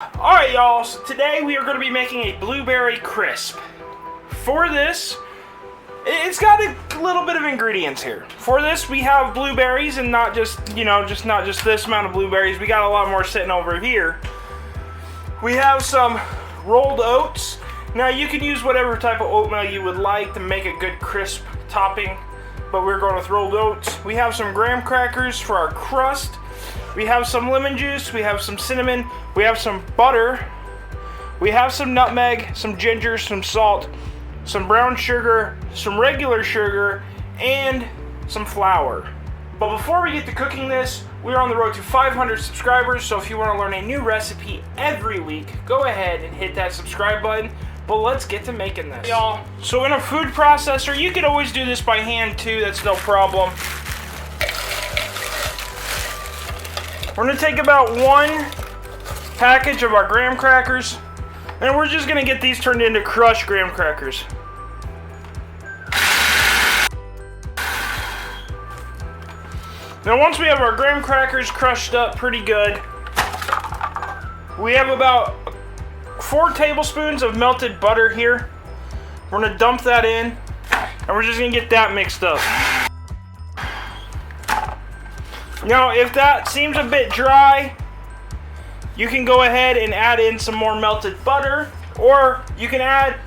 Alright y'all, so today we are going to be making a blueberry crisp. For this, it's got a little bit of ingredients here. For this we have blueberries and not just this amount of blueberries. We got a lot more sitting over here. We have some rolled oats. Now you can use whatever type of oatmeal you would like to make a good crisp topping, but we're going with rolled oats. We have some graham crackers for our crust. We have some lemon juice, we have some cinnamon, we have some butter, we have some nutmeg, some ginger, some salt, some brown sugar, some regular sugar, and some flour. But before we get to cooking this, we're on the road to 500 subscribers, so if you want to learn a new recipe every week, go ahead and hit that subscribe button. But let's get to making this, y'all. So in a food processor, you can always do this by hand too, that's no problem. We're going to take about one package of our graham crackers, and we're just going to get these turned into crushed graham crackers. Now once we have our graham crackers crushed up pretty good, we have about 4 tablespoons of melted butter here. We're going to dump that in, and we're just going to get that mixed up. Now, if that seems a bit dry, you can go ahead and add in some more melted butter, or you can add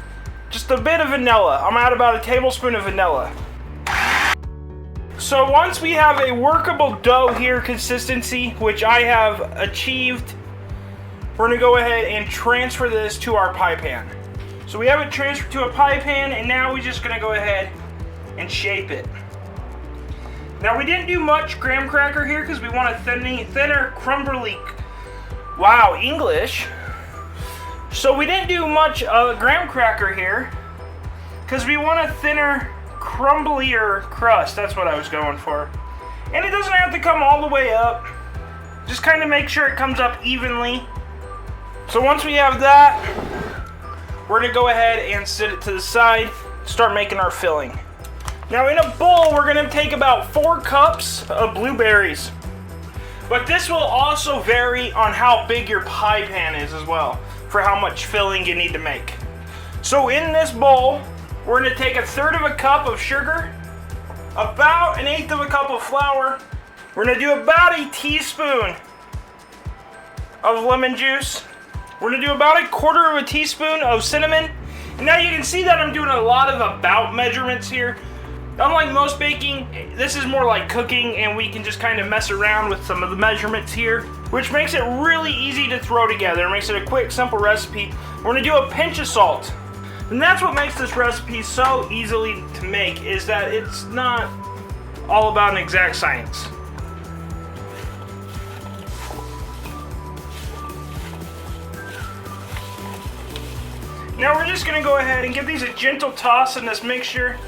just a bit of vanilla. I'm at about a tablespoon of vanilla. So once we have a workable dough here consistency, which I have achieved, we're going to go ahead and transfer this to our pie pan. So we have it transferred to a pie pan, and now we're just going to go ahead and shape it. Now we didn't do much graham cracker here because we want a thinner, crumbly, wow, English. So we didn't do much graham cracker here because we want a thinner, crumblier crust. That's what I was going for. And it doesn't have to come all the way up. Just kind of make sure it comes up evenly. So once we have that, we're going to go ahead and set it to the side, start making our filling. Now in a bowl, we're going to take about 4 cups of blueberries. But this will also vary on how big your pie pan is as well, for how much filling you need to make. So in this bowl, we're going to take 1/3 of a cup of sugar, about 1/8 of a cup of flour. We're going to do about a teaspoon of lemon juice. We're going to do about 1/4 of a teaspoon of cinnamon. And now you can see that I'm doing a lot of about measurements here. Unlike most baking, this is more like cooking, and we can just kind of mess around with some of the measurements here, which makes it really easy to throw together. It makes it a quick, simple recipe. We're going to do a pinch of salt. And that's what makes this recipe so easily to make, is that it's not all about an exact science. Now we're just going to go ahead and give these a gentle toss in this mixture.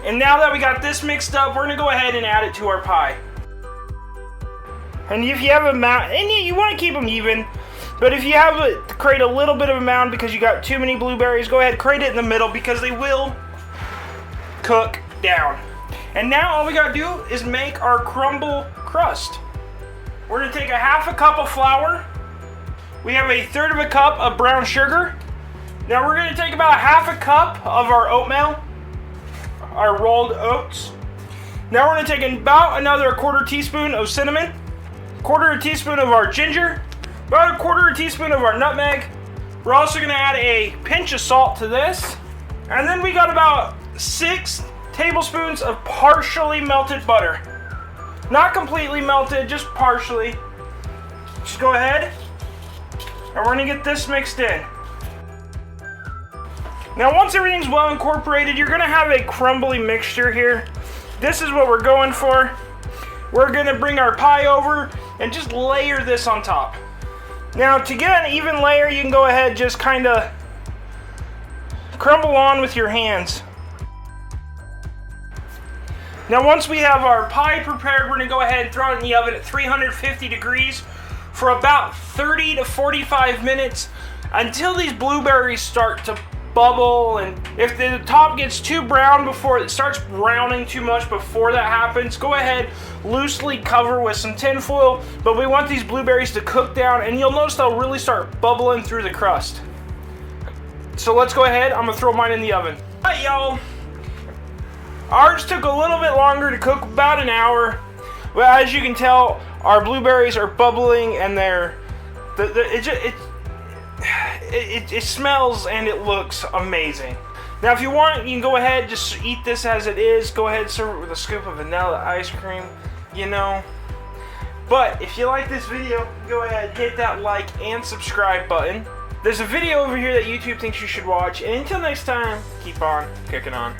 And now that we got this mixed up, we're going to go ahead and add it to our pie. And if you have a mound, and you want to keep them even, but if you have to create a little bit of a mound because you got too many blueberries, go ahead, create it in the middle because they will cook down. And now all we got to do is make our crumble crust. We're going to take 1/2 cup of flour. We have 1/3 of a cup of brown sugar. Now we're going to take about 1/2 cup of our oatmeal, our rolled oats. Now we're going to take about another 1/4 teaspoon of cinnamon, 1/4 teaspoon of our ginger, about 1/4 teaspoon of our nutmeg. We're also going to add a pinch of salt to this. And then we got about 6 tablespoons of partially melted butter. Not completely melted, just partially. Just go ahead, and we're going to get this mixed in. Now once everything's well incorporated, you're going to have a crumbly mixture here. This is what we're going for. We're going to bring our pie over and just layer this on top. Now to get an even layer, you can go ahead, just kind of crumble on with your hands. Now once we have our pie prepared, we're going to go ahead and throw it in the oven at 350 degrees for about 30 to 45 minutes until these blueberries start to bubble, and if the top gets too brown before it starts browning too much before that happens, go ahead, loosely cover with some tin foil, but we want these blueberries to cook down, and you'll notice they'll really start bubbling through the crust. So let's go ahead, I'm gonna throw mine in the oven. All right, y'all. Ours took a little bit longer to cook, about an hour. But as you can tell, our blueberries are bubbling, and it smells and it looks amazing. Now, if you want, you can go ahead, just eat this as it is. Go ahead, serve it with a scoop of vanilla ice cream, you know. But if you like this video, go ahead, hit that like and subscribe button. There's a video over here that YouTube thinks you should watch. And until next time, keep on cooking on.